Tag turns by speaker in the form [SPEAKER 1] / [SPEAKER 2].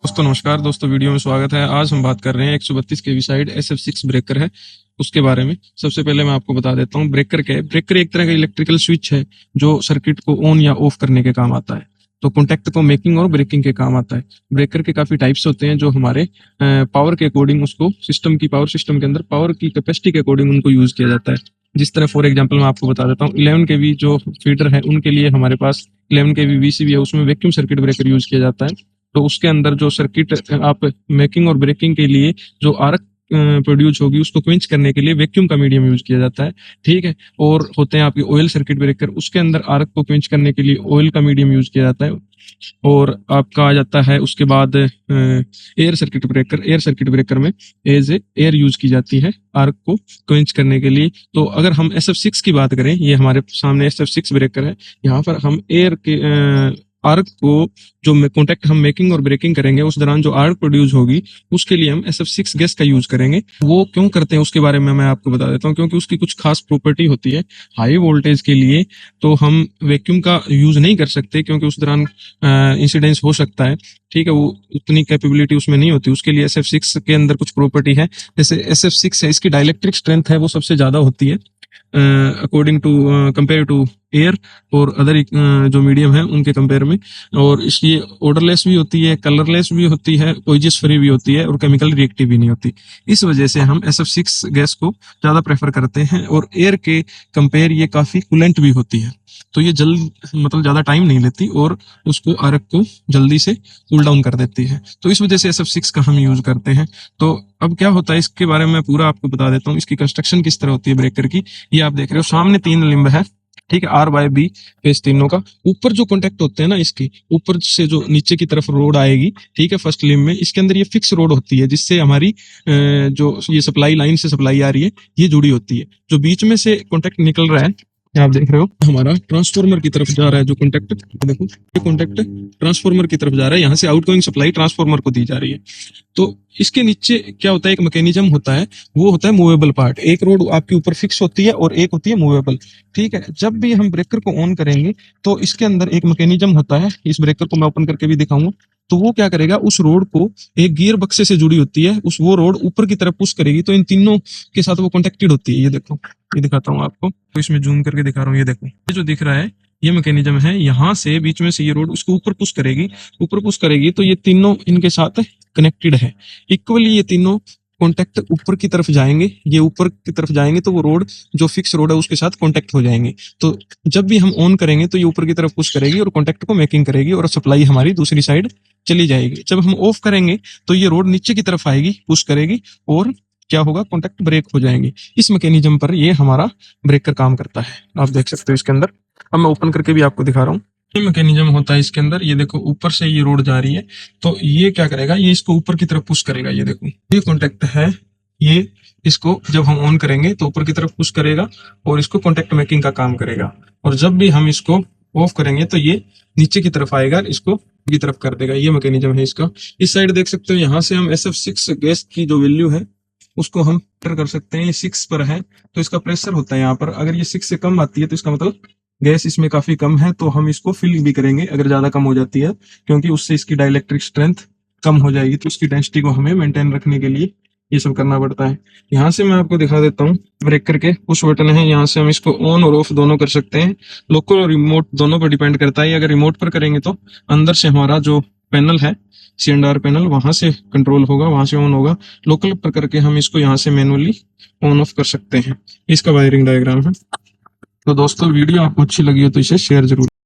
[SPEAKER 1] दोस्तों नमस्कार। दोस्तों वीडियो में स्वागत है। आज हम बात कर रहे हैं 132 केवी साइड SF6 ब्रेकर है उसके बारे में। सबसे पहले मैं आपको बता देता हूँ ब्रेकर क्या है। ब्रेकर एक तरह का इलेक्ट्रिकल स्विच है जो सर्किट को ऑन या ऑफ करने के काम आता है। तो कॉन्टैक्ट को मेकिंग और ब्रेकिंग के काम आता है। ब्रेकर के काफी टाइप्स होते हैं जो हमारे पावर के अकॉर्डिंग उसको सिस्टम की पावर सिस्टम के अंदर पावर की कैपेसिटी के अकॉर्डिंग उनको यूज किया जाता है। जिस तरह फॉर एग्जांपल मैं आपको बता देता हूँ 11 केवी जो फीडर है उनके लिए हमारे पास 11 केवी VCB है, उसमें वैक्यूम सर्किट ब्रेकर यूज किया जाता है। तो उसके अंदर जो सर्किट आप मेकिंग और ब्रेकिंग के लिए जो आर्क प्रोड्यूस होगी उसको क्विंच करने के लिए वैक्यूम का मीडियम यूज किया जाता है। ठीक है। और होते हैं आपके ऑयल सर्किट ब्रेकर, उसके अंदर आर्क को क्विंच करने के लिए ऑयल का मीडियम यूज किया जाता है। और आपका आ जाता है उसके बाद air circuit breaker. Air circuit breaker में एज एयर यूज की जाती है आर्क को क्विंच करने के लिए। तो अगर हम SF6 की बात करें, ये हमारे सामने SF6 ब्रेकर है। यहाँ पर हम एयर के आर्क को जो कॉन्टैक्ट हम मेकिंग और ब्रेकिंग करेंगे उस दौरान जो आर्क प्रोड्यूस होगी उसके लिए हम SF6 गैस का यूज करेंगे। वो क्यों करते हैं उसके बारे में मैं आपको बता देता हूँ, क्योंकि उसकी कुछ खास प्रॉपर्टी होती है। हाई वोल्टेज के लिए तो हम वैक्यूम का यूज नहीं कर सकते क्योंकि उस दौरान इंसिडेंस हो सकता है। ठीक है, वो उतनी कैपेबिलिटी उसमें नहीं होती। उसके लिए SF6 के अंदर कुछ प्रॉपर्टी है। जैसे SF6 है, इसकी डाइलेक्ट्रिक स्ट्रेंथ है वो सबसे ज्यादा होती है according to compare to air और अदर जो मीडियम है उनके कंपेयर में। और इसलिए ऑर्डरलेस भी होती है, कलरलेस भी होती है, पॉइजस फ्री भी होती है और केमिकल रिएक्टिव भी नहीं होती। इस वजह से हम SF6 गैस को ज्यादा प्रेफर करते हैं। और एयर के कंपेयर ये काफी कूलेंट भी होती है, तो ये मतलब ज्यादा टाइम नहीं लेती और उसको आर्क को जल्दी से कूल डाउन कर देती है। तो इस वजह से SF6 का हम यूज करते हैं। तो अब क्या होता है इसके बारे में मैं पूरा आपको बता देता हूँ। इसकी कंस्ट्रक्शन किस तरह होती है ब्रेकर की, ये आप देख रहे हो सामने 3 लिंब है। ठीक है, R/B फेस तीनों का। ऊपर जो कॉन्टेक्ट होते हैं ना, इसके ऊपर से जो नीचे की तरफ रोड आएगी, ठीक है, फर्स्ट लिंब में, इसके अंदर ये फिक्स रोड होती है जिससे हमारी जो ये सप्लाई लाइन से सप्लाई आ रही है ये जुड़ी होती है। जो बीच में से कॉन्टेक्ट निकल रहा है आप देख रहे हो हमारा ट्रांसफार्मर की तरफ जा रहा है। जो कॉन्टेक्ट देखो ये कॉन्टेक्ट ट्रांसफार्मर की तरफ जा रहा है, यहाँ से आउटगोइंग सप्लाई ट्रांसफार्मर को दी जा रही है। तो इसके नीचे क्या होता है, एक मैकेनिज्म होता है, वो होता है मूवेबल पार्ट। एक रोड आपके ऊपर फिक्स होती है और एक होती है मूवेबल। ठीक है, जब भी हम ब्रेकर को ऑन करेंगे तो इसके अंदर एक मैकेनिज्म होता है। इस ब्रेकर को मैं ओपन करके भी दिखाऊंगा। तो वो क्या करेगा, उस रोड को एक गियर बक्से से जुड़ी होती है, उस वो रोड ऊपर की तरफ पुश करेगी तो इन तीनों के साथ वो कॉन्टेक्टेड होती है। ये देखो, ये दिखाता हूँ आपको, तो इसमें जूम करके दिखा रहा हूँ। ये देखो, ये जो दिख रहा है ये मैकेनिज्म है। यहाँ से बीच में से ये रोड उसको ऊपर पुश करेगी, ऊपर पुश करेगी तो ये तीनों इनके साथ कनेक्टेड है इक्वली। ये तीनों कॉन्टेक्ट ऊपर की तरफ जाएंगे, ये ऊपर की तरफ जाएंगे तो वो रोड जो फिक्स रोड है उसके साथ कॉन्टेक्ट हो जाएंगे। तो जब भी हम ऑन करेंगे तो ये ऊपर की तरफ पुश करेगी और कॉन्टेक्ट को मेकिंग करेगी और सप्लाई हमारी दूसरी साइड चली जाएगी। जब हम ऑफ करेंगे तो ये रोड नीचे की तरफ आएगी, पुश करेगी और क्या होगा, कॉन्टेक्ट ब्रेक हो जाएंगे। इस मैकेनिज्म पर ये हमारा ब्रेकर काम करता है। आप देख सकते हो इसके अंदर। अब मैं ओपन करके भी आपको दिखा रहा हूँ। ये मैकेनिज्म होता है इसके अंदर। ये देखो ऊपर से ये रोड जा रही है तो ये क्या करेगा, ये इसको ऊपर की तरफ पुश करेगा। ये देखो ये कॉन्टेक्ट है, ये इसको जब हम ऑन करेंगे तो ऊपर की तरफ पुश करेगा और इसको कॉन्टेक्ट मेकिंग का काम करेगा। और जब भी हम इसको ऑफ करेंगे तो ये नीचे की तरफ आएगा, इसको की तरफ कर देगा। ये मैकेनिज्म है इसका। इस साइड देख सकते हो, यहाँ से हम SF6 गैस की जो वैल्यू है उसको हम कर सकते हैं। ये 6 पर है तो इसका प्रेशर होता है यहाँ पर। अगर ये 6 से कम आती है तो इसका मतलब गैस इसमें काफी कम है, तो हम इसको फिल भी करेंगे अगर ज्यादा कम हो जाती है, क्योंकि उससे इसकी डाइलेक्ट्रिक स्ट्रेंथ कम हो जाएगी। तो इसकी डेंसिटी को हमें मेंटेन रखने के लिए ये सब करना पड़ता है। यहाँ से मैं आपको दिखा देता हूँ ब्रेकर के पुश बटन है। यहाँ से हम इसको ऑन और ऑफ दोनों कर सकते हैं। लोकल और रिमोट दोनों पर डिपेंड करता है। अगर रिमोट पर करेंगे तो अंदर से हमारा जो पैनल है C&R पैनल, वहां से कंट्रोल होगा, वहां से ऑन होगा। लोकल पर करके हम इसको यहाँ से मैनुअली ऑन ऑफ कर सकते हैं। इसका वायरिंग डायग्राम है। तो दोस्तों वीडियो आपको अच्छी लगी हो तो इसे शेयर जरूर